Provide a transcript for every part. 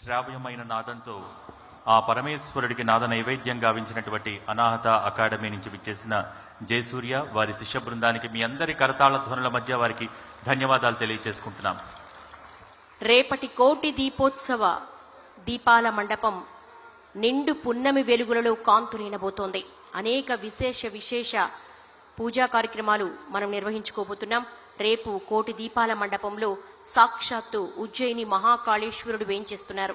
శ్రావ్యమైన నాదంతో ఆ పరమేశ్వరుడికి నాద నైవేద్యం గావించినటువంటి అనాహత అకాడమీ నుంచి విచ్చేసిన జయసూర్య వారి శిష్య బృందానికి మీ అందరి కరతాళ ధ్వనుల మధ్య వారికి ధన్యవాదాలు తెలియజేసుకుంటున్నాం. రేపటి కోటి దీపోత్సవ దీపాల మండపం నిండు పున్నమి వెలుగులలో కాంతులీనబోతోంది. అనేక విశేష పూజా కార్యక్రమాలు మనం నిర్వహించుకోబోతున్నాం. రేపు కోటి దీపాల మండపంలో సాక్షాత్తు ఉజ్జయిని మహాకాళేశ్వరుడు వేంచేస్తున్నారు.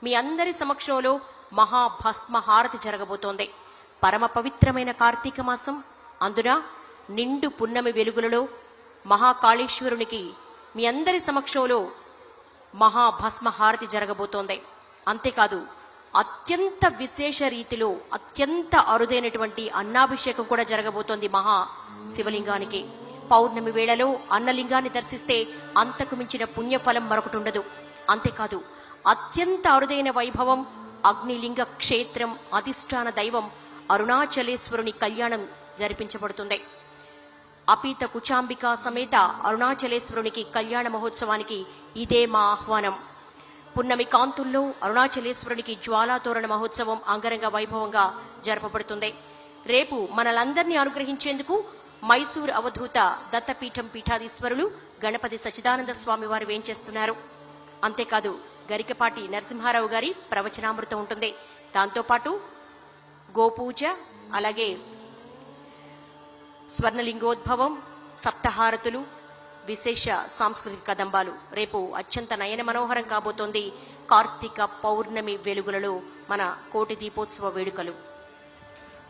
మీ అందరి సమక్షంలో మహాభస్మ హారతి జరగబోతోంది. పరమ పవిత్రమైన కార్తీక మాసం, అందున నిండు పున్నమి వెలుగులలో మహాకాళేశ్వరునికి మీ అందరి సమక్షంలో మహాభస్మ హారతి జరగబోతోంది. అంతేకాదు అత్యంత విశేష రీతిలో అత్యంత అరుదైనటువంటి అన్నాభిషేకం కూడా జరగబోతోంది మహా శివలింగానికి. పౌర్ణమి వేళలో అన్నలింగాన్ని దర్శిస్తే అంతకు మించిన పుణ్యఫలం మరొకటి ఉండదు. అంతేకాదు అత్యంత అరుదైన వైభవం అగ్నిలింగ క్షేత్రం అధిష్టాన దైవం అరుణాచలేశ్వరుని కళ్యాణం జరిపించబడుతుంది. అపీత కుచాంబికా సమేత అరుణాచలేశ్వరునికి కళ్యాణ మహోత్సవానికి ఇదే మా ఆహ్వానం. పున్నమి కాంతుల్లో అరుణాచలేశ్వరునికి జ్వాలాతోరణ మహోత్సవం అంగరంగ వైభవంగా జరపబడుతుంది. రేపు మనలందరినీ అనుగ్రహించేందుకు మైసూర్ అవధూత దత్తపీఠం పీఠాధీశ్వరులు గణపతి సచ్చిదానంద స్వామి వారు వేంచేస్తున్నారు. అంతేకాదు గరికపాటి నరసింహారావు గారి ప్రవచనామృతం ఉంటుంది. దాంతోపాటు గోపూజ, అలాగే స్వర్ణలింగోద్భవం, సప్తహారతులు, విశేష సాంస్కృతిక కదంబాలు. రేపు అత్యంత నయన మనోహరం కాబోతోంది కార్తీక పౌర్ణమి వెలుగులలో మన కోటి దీపోత్సవ వేడుకలు.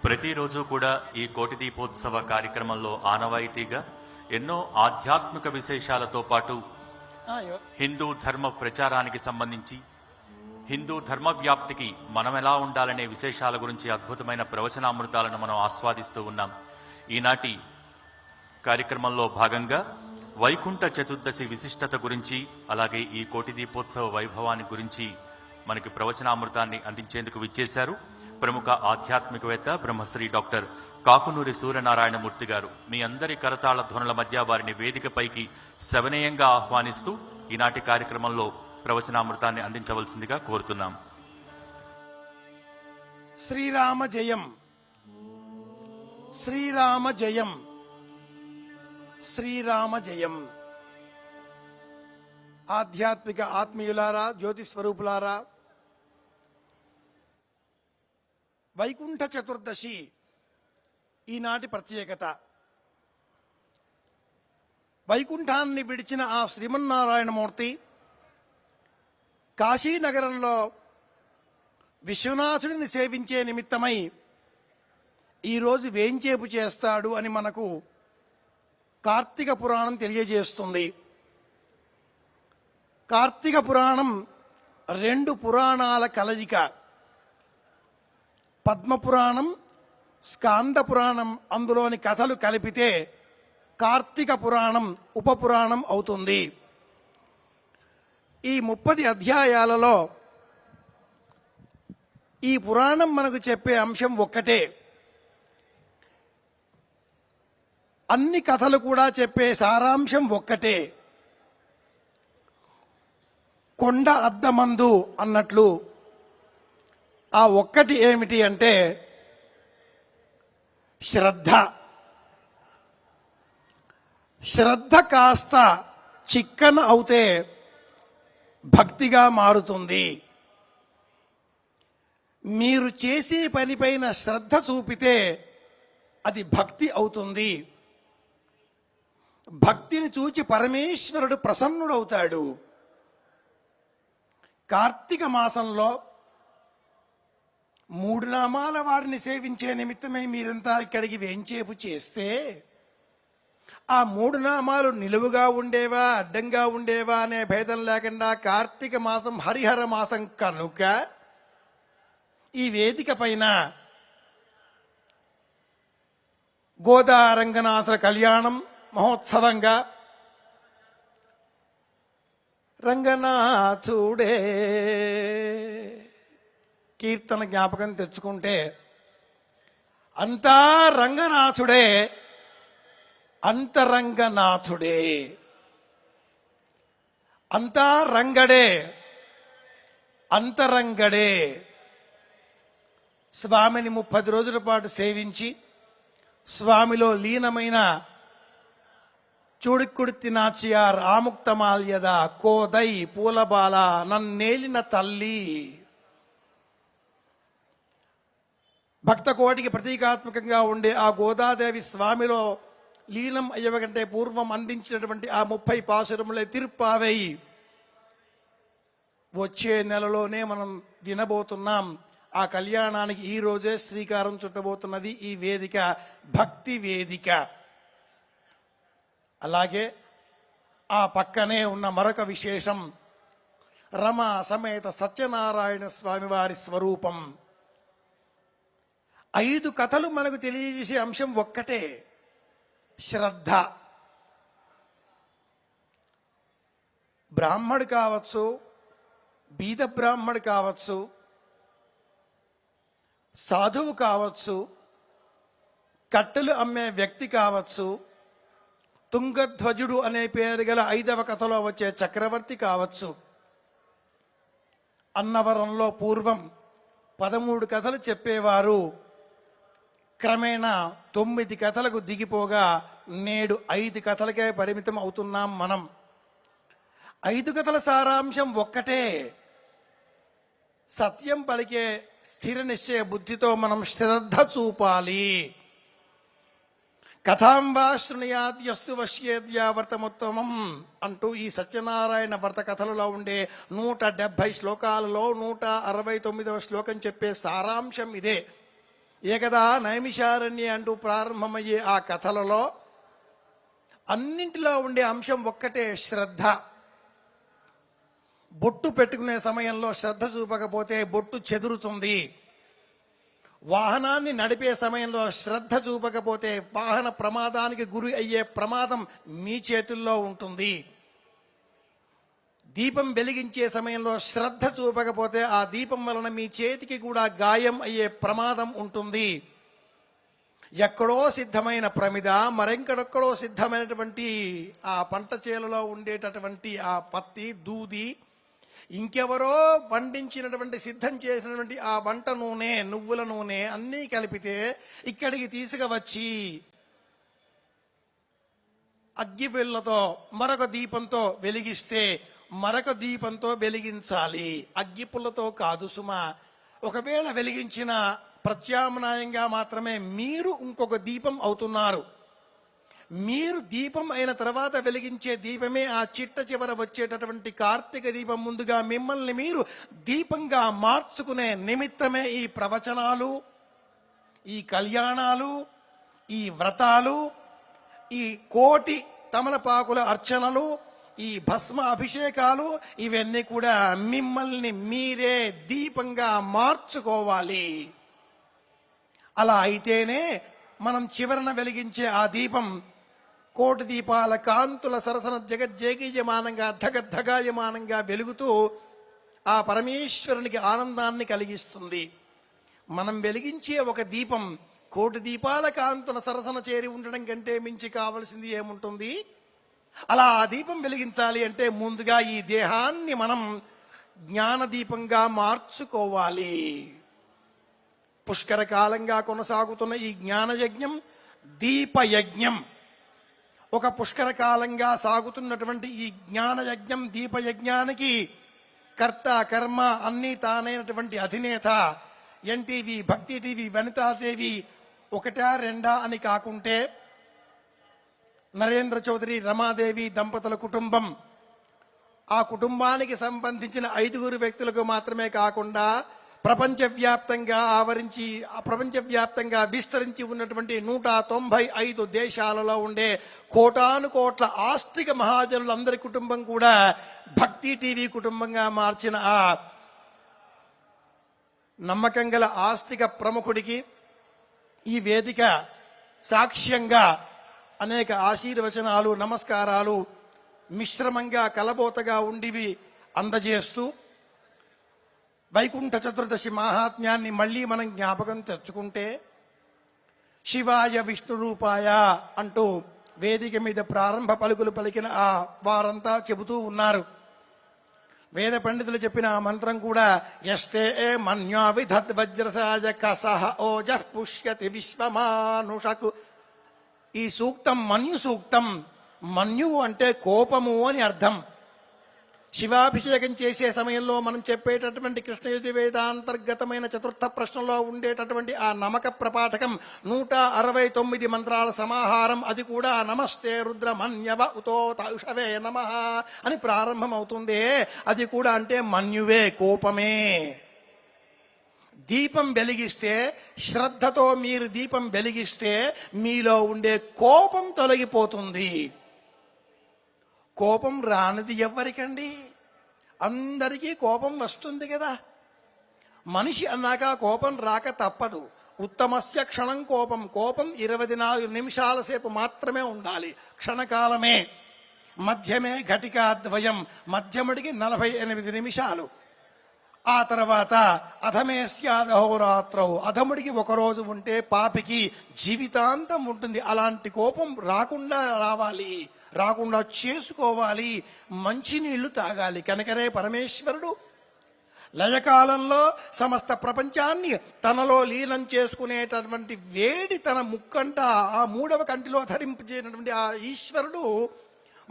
ప్రతిరోజు కూడా ఈ కోటి దీపోత్సవ కార్యక్రమంలో ఆనవాయితీగా ఎన్నో ఆధ్యాత్మిక విశేషాలతో పాటు హిందూ ధర్మ ప్రచారానికి సంబంధించి హిందూ ధర్మ వ్యాప్తికి మనం ఎలా ఉండాలనే విశేషాల గురించి అద్భుతమైన ప్రవచనామృతాలను మనం ఆస్వాదిస్తూ ఉన్నాం. ఈనాటి కార్యక్రమంలో భాగంగా వైకుంఠ చతుర్దశి విశిష్టత గురించి, అలాగే ఈ కోటి దీపోత్సవ వైభవాన్ని గురించి మనకి ప్రవచనామృతాన్ని అందించేందుకు విచ్చేశారు ప్రముఖ ఆధ్యాత్మికవేత్త బ్రహ్మశ్రీ డాక్టర్ కాకునూరి సూర్యనారాయణమూర్తి గారు. మీ అందరి కరతాళ ధ్వనుల మధ్య వారిని వేదికపైకి సవినయంగా ఆహ్వానిస్తూ ఈనాటి కార్యక్రమంలో ప్రవచనామృతాన్ని అందించవలసిందిగా కోరుతున్నాం. శ్రీరామ జయం, శ్రీరామ జయం, శ్రీరామ జయం. ఆధ్యాత్మిక ఆత్మీయులారా, జ్యోతి స్వరూపులారా, వైకుంఠ చతుర్దశి ఈనాటి ప్రత్యేకత. వైకుంఠాన్ని విడిచిన ఆ శ్రీమన్నారాయణమూర్తి కాశీనగరంలో విశ్వనాథుడిని సేవించే నిమిత్తమై ఈరోజు వేంచేపు చేస్తాడు అని మనకు కార్తీక పురాణం తెలియజేస్తుంది. కార్తీక పురాణం రెండు పురాణాల కలయిక. పద్మపురాణం, స్కాంద పురాణం, అందులోని కథలు కలిపితే కార్తీక పురాణం ఉపపురాణం అవుతుంది. ఈ 30 అధ్యాయాలలో ఈ పురాణం మనకు చెప్పే అంశం ఒక్కటే. అన్ని కథలు కూడా చెప్పే సారాంశం ఒక్కటే. కొండ అద్దమందు అన్నట్లు ఆ ఒక్కటి ఏమిటి అంటే శ్రద్ధ. శ్రద్ధ కాస్త చిక్కన అవుతే భక్తిగా మారుతుంది. మీరు చేసే పనిపైన శ్రద్ధ చూపితే అది భక్తి అవుతుంది. భక్తిని చూచి పరమేశ్వరుడు ప్రసన్నుడవుతాడు. కార్తీక మాసంలో 3 నామాల వారిని సేవించే నిమిత్తమై మీరంతా ఇక్కడికి వేంచేపు చేస్తే ఆ 3 నామాలు నిలువుగా ఉండేవా అడ్డంగా ఉండేవా అనే భేదం లేకుండా కార్తీక మాసం హరిహర మాసం కనుక ఈ వేదిక పైన గోదా రంగనాథ కళ్యాణం మహోత్సవంగా రంగనాథుడే కీర్తన జ్ఞాపకం తెచ్చుకుంటే అంతా రంగనాథుడే, అంతరంగనాథుడే. అంతా రంగడే, అంతరంగడే స్వామిని 30 రోజుల పాటు సేవించి స్వామిలో లీనమైన చూడిక్కుడితి నాచియార్ ఆముక్తమాల్యద కోదై పూలబాల నన్నేలిన తల్లి. భక్త కోటికి ప్రతీకాత్మకంగా ఉండే ఆ గోదాదేవి స్వామిలో లీనం అయ్యకంటే పూర్వం అందించినటువంటి ఆ 30 పాసురములే తిరుప్పావై వచ్చే నెలలోనే మనం వినబోతున్నాం. ఆ కళ్యాణానికి ఈ రోజే శ్రీకారం చుట్టబోతున్నది ఈ వేదిక, భక్తి వేదిక. అలాగే ఆ పక్కనే ఉన్న మరొక విశేషం, రమా సమేత సత్యనారాయణ స్వామి వారి స్వరూపం. 5 కథలు మనకు తెలియజేసే అంశం ఒక్కటే, శ్రద్ధ. బ్రాహ్మడు కావచ్చు, బీద బ్రాహ్మడు కావచ్చు, సాధువు కావచ్చు, కట్టెలు అమ్మే వ్యక్తి కావచ్చు, తుంగధ్వజుడు అనే పేరు గల 5వ కథలో వచ్చే చక్రవర్తి కావచ్చు. అన్నవరంలో పూర్వం 13 కథలు చెప్పేవారు. క్రమేణా 9 కథలకు దిగిపోగా నేడు 5 కథలకే పరిమితం అవుతున్నాం మనం. 5 కథల సారాంశం ఒక్కటే, సత్యం పలికే స్థిర నిశ్చయ బుద్ధితో మనం శ్రద్ధ చూపాలి. కథాం వా శృణుయాద్యస్తు వశ్యేద్యావర్తముత్తమం అంటూ ఈ సత్యనారాయణ వ్రత కథలలో ఉండే 170 శ్లోకాలలో 169వ శ్లోకం చెప్పే సారాంశం ఇదే. ఏకదా నైమిషారణ్య అంటూ ప్రారంభమయ్యే ఆ కథలలో అన్నింటిలో ఉండే అంశం ఒక్కటే, శ్రద్ధ. బొట్టు పెట్టుకునే సమయంలో శ్రద్ధ చూపకపోతే బొట్టు చెదురుతుంది. వాహనాన్ని నడిపే సమయంలో శ్రద్ధ చూపకపోతే వాహన ప్రమాదానికి గురి అయ్యే ప్రమాదం మీ చేతుల్లో ఉంటుంది. దీపం వెలిగించే సమయంలో శ్రద్ధ చూపకపోతే ఆ దీపం వలన మీ చేతికి కూడా గాయం అయ్యే ప్రమాదం ఉంటుంది. ఎక్కడో సిద్ధమైన ప్రమిద, మరెంకడెక్కడో సిద్ధమైనటువంటి ఆ పంట చేలలో ఉండేటటువంటి ఆ పత్తి, దూది, ఇంకెవరో పండించినటువంటి సిద్ధం చేసినటువంటి ఆ వంట నూనె, నువ్వుల నూనె అన్నీ కలిపితే ఇక్కడికి తీసుకువచ్చి అగ్గి పిల్లతో మరొక దీపంతో వెలిగిస్తే మరొక దీపంతో వెలిగించాలి, అగ్గి పుల్లతో కాదు సుమా. ఒకవేళ వెలిగించిన ప్రత్యామ్నాయంగా మాత్రమే మీరు ఇంకొక దీపం అవుతున్నారు. మీరు దీపం అయిన తర్వాత వెలిగించే దీపమే ఆ చిట్ట చివర వచ్చేటటువంటి కార్తీక దీపం. ముందుగా మిమ్మల్ని మీరు దీపంగా మార్చుకునే నిమిత్తమే ఈ ప్రవచనాలు, ఈ కళ్యాణాలు, ఈ వ్రతాలు, ఈ కోటి తమలపాకుల అర్చనలు, ఈ భస్మ అభిషేకాలు, ఇవన్నీ కూడా మిమ్మల్ని మీరే దీపంగా మార్చుకోవాలి. అలా అయితేనే మనం చివరన వెలిగించే ఆ దీపం కోటి దీపాల కాంతుల సరసన జగజ్జేగీయమానంగా ధగద్ధగాయమానంగా వెలుగుతూ ఆ పరమేశ్వరునికి ఆనందాన్ని కలిగిస్తుంది. మనం వెలిగించే ఒక దీపం కోటి దీపాల కాంతుల సరసన చేరి ఉండడం కంటే మించి కావలసింది ఏముంటుంది? అలా ఆ దీపం వెలిగించాలి అంటే ముందుగా ఈ దేహాన్ని మనం జ్ఞానదీపంగా మార్చుకోవాలి. పుష్కర కాలంగా కొనసాగుతున్న ఈ జ్ఞానయజ్ఞం దీపయజ్ఞం. ఒక పుష్కర కాలంగా సాగుతున్నటువంటి ఈ జ్ఞానయజ్ఞం, దీపయజ్ఞానికి కర్త కర్మ అన్నీ తానైనటువంటి అధినేత ఎన్టీవీ, భక్తి టీవీ, వనితాదేవి ఒకటా రెండా అని కాకుంటే నరేంద్ర చౌదరి, రమాదేవి దంపతుల కుటుంబం, ఆ కుటుంబానికి సంబంధించిన 5 వ్యక్తులకు మాత్రమే కాకుండా ప్రపంచవ్యాప్తంగా విస్తరించి ఉన్నటువంటి 195 దేశాలలో ఉండే కోటాను కోట్ల ఆస్తిక మహాజనులందరి కుటుంబం కూడా భక్తి టీవీ కుటుంబంగా మార్చిన ఆ నమ్మకం గల ఆస్తిక ప్రముఖుడికి ఈ వేదిక సాక్ష్యంగా అనేక ఆశీర్వచనాలు, నమస్కారాలు మిశ్రమంగా కలబోతగా ఉండివి అందజేస్తూ వైకుంఠ చతుర్దశి మహాత్మ్యాన్ని మళ్ళీ మనం జ్ఞాపకం తెచ్చుకుంటే, శివాయ విష్ణు రూపాయ అంటూ వేదిక మీద ప్రారంభ పలుకులు పలికిన ఆ వారంతా చెబుతూ ఉన్నారు. వేద పండితులు చెప్పిన ఆ మంత్రం కూడా ఎస్తే మన్యో విధద్వజ్రసాజ కసహ ఓజ పుష్యతి విశ్వమానుషకు. ఈ సూక్తం మన్యు సూక్తం. మన్యువు అంటే కోపము అని అర్థం. శివాభిషేకం చేసే సమయంలో మనం చెప్పేటటువంటి కృష్ణ యజుర్వేదాంతర్గతమైన చతుర్థ ప్రశ్నలో ఉండేటటువంటి ఆ నమక ప్రపాఠకం 169 మంత్రాల సమాహారం. అది కూడా నమస్తే రుద్రమన్యవ ఉతోతౌషవే నమః అని ప్రారంభం అవుతుంది. అది కూడా అంటే మన్యువే, కోపమే. దీపం వెలిగిస్తే, శ్రద్ధతో మీరు దీపం వెలిగిస్తే మీలో ఉండే కోపం తొలగిపోతుంది. కోపం రానిది ఎవరికండి? అందరికీ కోపం వస్తుంది కదా. మనిషి అన్నాక కోపం రాక తప్పదు. ఉత్తమస్య క్షణం కోపం. కోపం 24 నిమిషాల సేపు మాత్రమే ఉండాలి, క్షణకాలమే. మధ్యమే ఘటికాద్వయం, మధ్యముడికి 48 నిమిషాలు. ఆ తర్వాత అధమే స్యాదహోరాత్రౌ, అధముడికి ఒకరోజు ఉంటే పాపికి జీవితాంతం ఉంటుంది. అలాంటి కోపం రాకుండా రావాలి, రాకుండా చేసుకోవాలి. మంచినీళ్లు తాగాలి. కనుకనే పరమేశ్వరుడు లయకాలంలో సమస్త ప్రపంచాన్ని తనలో లీనం చేసుకునేటటువంటి వేడి తన ముక్కంట, ఆ 3వ కంటిలో ధరింపజేయనటువంటి ఆ ఈశ్వరుడు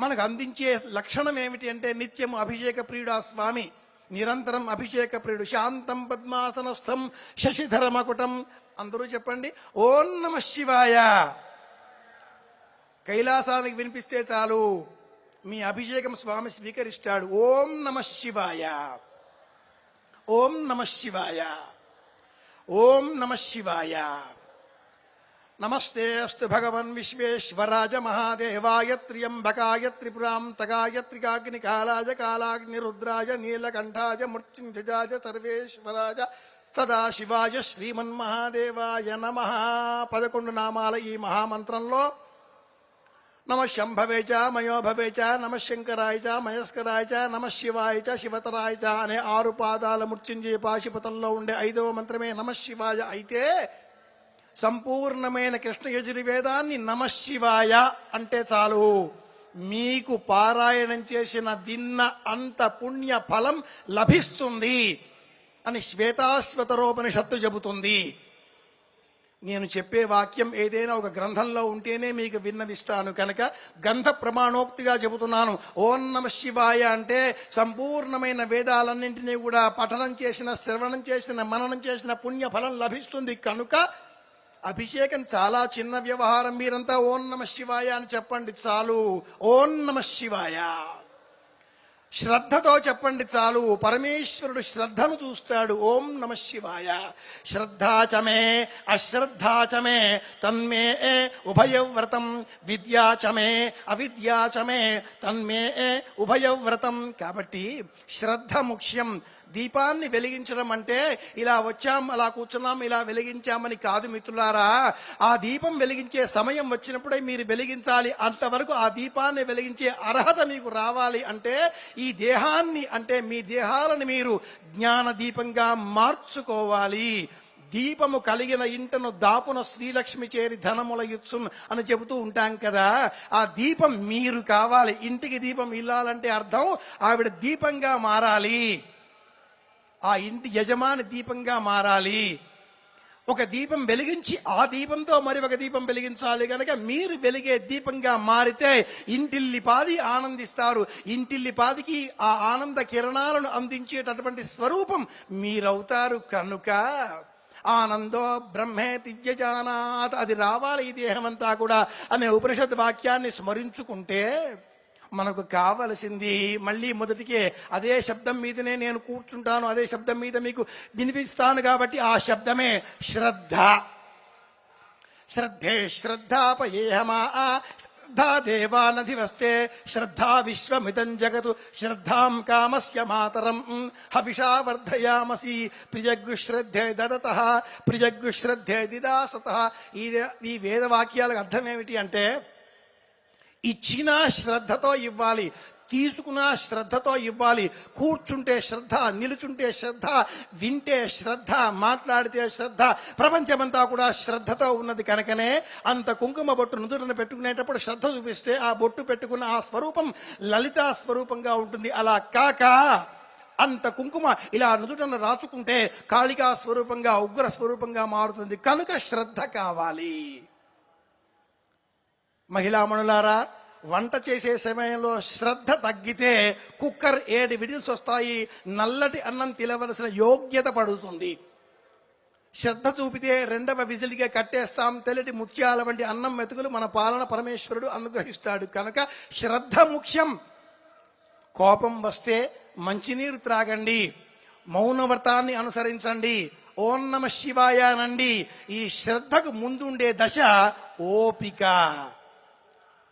మనకు అందించే లక్షణం ఏమిటి అంటే నిత్యం అభిషేక ప్రియుడు ఆ స్వామి. నిరంతరం అభిషేక ప్రియుడు. శాంతం పద్మాసనస్థం శశిధర మకుటం. అందరూ చెప్పండి, ఓం నమః శివాయ. కైలాసానికి వినిపిస్తే చాలు, మీ అభిషేకం స్వామి స్వీకరిస్తాడు. ఓం నమః శివాయ, ఓం నమః శివాయ, ఓం నమః శివాయ. నమస్తే అస్తు భగవన్ విశ్వేశ్వరాజ మహాదేవాయ త్ర్యంబకాయ త్రిపురాంతకాయ త్రికాగ్నికాలాయ కాలాగ్నిరుద్రాయ నీలకంఠాయ మృత్యుంజయాయ సర్వేశ్వరాయ సదాశివాయ శ్రీమన్మహాదేవాయ నమః. 11 నామాల ఈ మహామంత్రంలో నమ శంభవే చ మయోభవే చ నమ శంకరాయ చ మయస్కరాయ చ నమ శివాయ చ శివతరాయ చ అనే 6 పాదాల మృత్యుంజయ పాశుపతంలో ఉండే 5వ మంత్రమే నమ శివాయ. అయితే సంపూర్ణమైన కృష్ణ యజుర్వేదాన్ని నమ శివాయ అంటే చాలు, మీకు పారాయణం చేసిన విన్న అంత పుణ్య ఫలం లభిస్తుంది అని శ్వేతాశ్వతరోపనిషత్తు చెబుతుంది. నేను చెప్పే వాక్యం ఏదైనా ఒక గ్రంథంలో ఉంటేనే మీకు విన్నవిస్తాను కనుక గ్రంథ ప్రమాణోక్తిగా చెబుతున్నాను. ఓం నమ శివాయ అంటే సంపూర్ణమైన వేదాలన్నింటినీ కూడా పఠనం చేసిన, శ్రవణం చేసిన, మననం చేసిన పుణ్య ఫలం లభిస్తుంది. కనుక అభిషేకం చాలా చిన్న వ్యవహారం. మీరంతా ఓం నమ శివాయ అని చెప్పండి చాలు. ఓం నమ శివాయ. శ్రద్ధతో చెప్పండి చాలు, పరమేశ్వరుడు శ్రద్ధను చూస్తాడు. ఓం నమ శివాయ. శ్రద్ధాచమే అశ్రద్ధాచమే తన్మే ఉభయవ్రతం, విద్యాచమే అవిద్యాచమే తన్మే ఉభయవ్రతం. కాబట్టి శ్రద్ధ ముఖ్యం. దీపాన్ని వెలిగించడం అంటే ఇలా వచ్చాం, అలా కూర్చున్నాం, ఇలా వెలిగించామని కాదు మిత్రులారా. ఆ దీపం వెలిగించే సమయం వచ్చినప్పుడే మీరు వెలిగించాలి. అంతవరకు ఆ దీపాన్ని వెలిగించే అర్హత మీకు రావాలి. అంటే ఈ దేహాన్ని, అంటే మీ దేహాలను మీరు జ్ఞాన దీపంగా మార్చుకోవాలి. దీపము కలిగిన ఇంటను దాపున శ్రీలక్ష్మి చేరి ధనముల ఇచ్చున్ అని చెబుతూ ఉంటాం కదా. ఆ దీపం మీరు కావాలి. ఇంటికి దీపం ఇల్లాలంటే అర్థం ఆవిడ దీపంగా మారాలి, ఆ ఇంటి యజమాని దీపంగా మారాలి. ఒక దీపం వెలిగించి ఆ దీపంతో మరి ఒక దీపం వెలిగించాలి. కనుక మీరు వెలిగే దీపంగా మారితే ఇంటిల్లిపాది ఆనందిస్తారు. ఇంటిల్లిపాదికి ఆ ఆనంద కిరణాలను అందించేటటువంటి స్వరూపం మీరవుతారు. కనుక ఆనందో బ్రహ్మే దివ్యజానాత్, అది రావాలి ఈ దేహమంతా కూడా అనే ఉపనిషత్ వాక్యాన్ని స్మరించుకుంటే మనకు కావలసింది మళ్ళీ మొదటికే అదే శబ్దం మీదనే నేను కూర్చుంటాను, అదే శబ్దం మీద మీకు వినిపిస్తాను. కాబట్టి ఆ శబ్దమే శ్రద్ధ. శ్రద్ధే శ్రద్ధాపయేహమా శ్రద్ధా దేవానధివస్తే శ్రద్ధా విశ్వమిదం జగతు శ్రద్ధాం కామస్య మాతరం హవిషా వర్ధయామసి ప్రియగ్గు శ్రద్ధే దదతః ప్రియగ్గు శ్రద్ధే దిదాసతః. ఈ వేదవాక్యాలకు అర్థం ఏమిటి అంటే ఇచ్చిన శ్రద్ధతో ఇవ్వాలి, తీసుకున్న శ్రద్ధతో ఇవ్వాలి. కూర్చుంటే శ్రద్ధ, నిలుచుంటే శ్రద్ధ, వింటే శ్రద్ధ, మాట్లాడితే శ్రద్ధ. ప్రపంచమంతా కూడా శ్రద్ధతో ఉన్నది. కనుకనే అంత కుంకుమ బొట్టు నుదురున పెట్టుకునేటప్పుడు శ్రద్ధ చూపిస్తే ఆ బొట్టు పెట్టుకున్న ఆ స్వరూపం లలితా స్వరూపంగా ఉంటుంది. అలా కాక అంత కుంకుమ ఇలా నుదుటను రాచుకుంటే కాళికా స్వరూపంగా ఉగ్ర స్వరూపంగా మారుతుంది. కనుక శ్రద్ధ కావాలి. మహిళామణులారా, వంట చేసే సమయంలో శ్రద్ధ తగ్గితే కుక్కర్ 7 విడిల్స్ వస్తాయి, నల్లటి అన్నం తినవలసిన యోగ్యత పడుతుంది. శ్రద్ధ చూపితే 2వ విజిల్గా కట్టేస్తాం. తెల్లటి ముత్యాల వంటి అన్నం మెతుకులు మన పాలన పరమేశ్వరుడు అనుగ్రహిస్తాడు. కనుక శ్రద్ధ ముఖ్యం. కోపం వస్తే మంచినీరు త్రాగండి, మౌనవ్రతాన్ని అనుసరించండి, ఓం నమ శివాయ అనండి. ఈ శ్రద్ధకు ముందుండే దశ ఓపిక.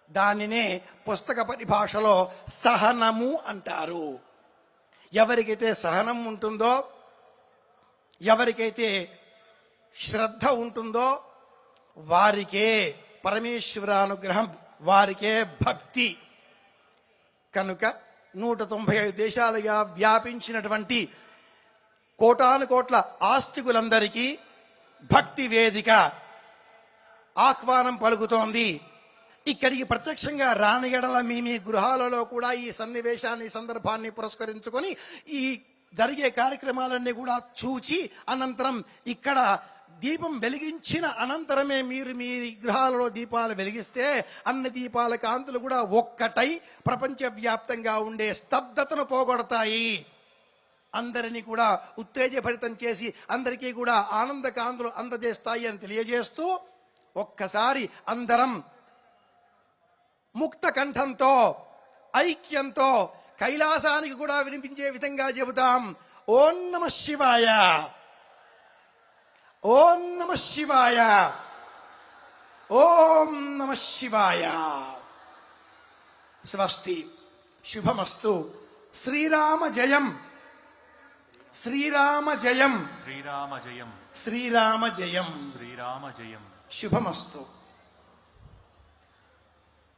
దానినే పుస్తక పరిభాషలో సహనము అంటారు. ఎవరికైతే సహనం ఉంటుందో, ఎవరికైతే శ్రద్ధ ఉంటుందో వారికే పరమేశ్వరానుగ్రహం, వారికే భక్తి. కనుక 195 దేశాలుగా వ్యాపించినటువంటి కోటాను కోట్ల ఆస్తికులందరికీ భక్తి వేదిక ఆహ్వానం పలుకుతోంది. ఇక్కడికి ప్రత్యక్షంగా రాని ఎడల మీ మీ గృహాలలో కూడా ఈ సన్నివేశాన్ని, సందర్భాన్ని పురస్కరించుకొని ఈ జరిగే కార్యక్రమాలన్నీ కూడా చూచి అనంతరం ఇక్కడ దీపం వెలిగించిన అనంతరమే మీరు మీ గృహాలలో దీపాలు వెలిగిస్తే అన్ని దీపాల కాంతులు కూడా ఒక్కటై ప్రపంచవ్యాప్తంగా ఉండే స్తబ్దతను పోగొడతాయి. అందరినీ కూడా ఉత్తేజభరితం చేసి అందరికీ కూడా ఆనంద కాంతులు అందజేస్తాయి అని తెలియజేస్తూ ఒక్కసారి అందరం ముక్త కంఠంతో, ఐక్యంతో కైలాసానికి కూడా వినిపించే విధంగా చెబుతాం. ఓం నమ శివాయ, ఓం నమ శివాయ, ఓం నమ శివాయ. స్వస్తి, శుభమస్తు. శ్రీరామ జయం, శ్రీరామ జయం, శ్రీరామ జయం, శ్రీరామ జయం, శ్రీరామ జయం. శుభమస్తు.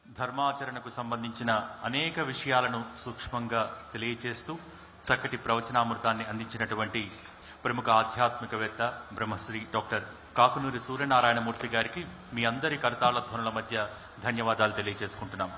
ధర్మాచరణకు సంబంధించిన అనేక విషయాలను సూక్ష్మంగా తెలియచేస్తూ చక్కటి ప్రవచనామృతాన్ని అందించినటువంటి ప్రముఖ ఆధ్యాత్మికవేత్త బ్రహ్మశ్రీ డాక్టర్ కాకునూరి సూర్యనారాయణమూర్తి గారికి మీ అందరి కరతాళ ధ్వనుల మధ్య ధన్యవాదాలు తెలియజేసుకుంటున్నాం.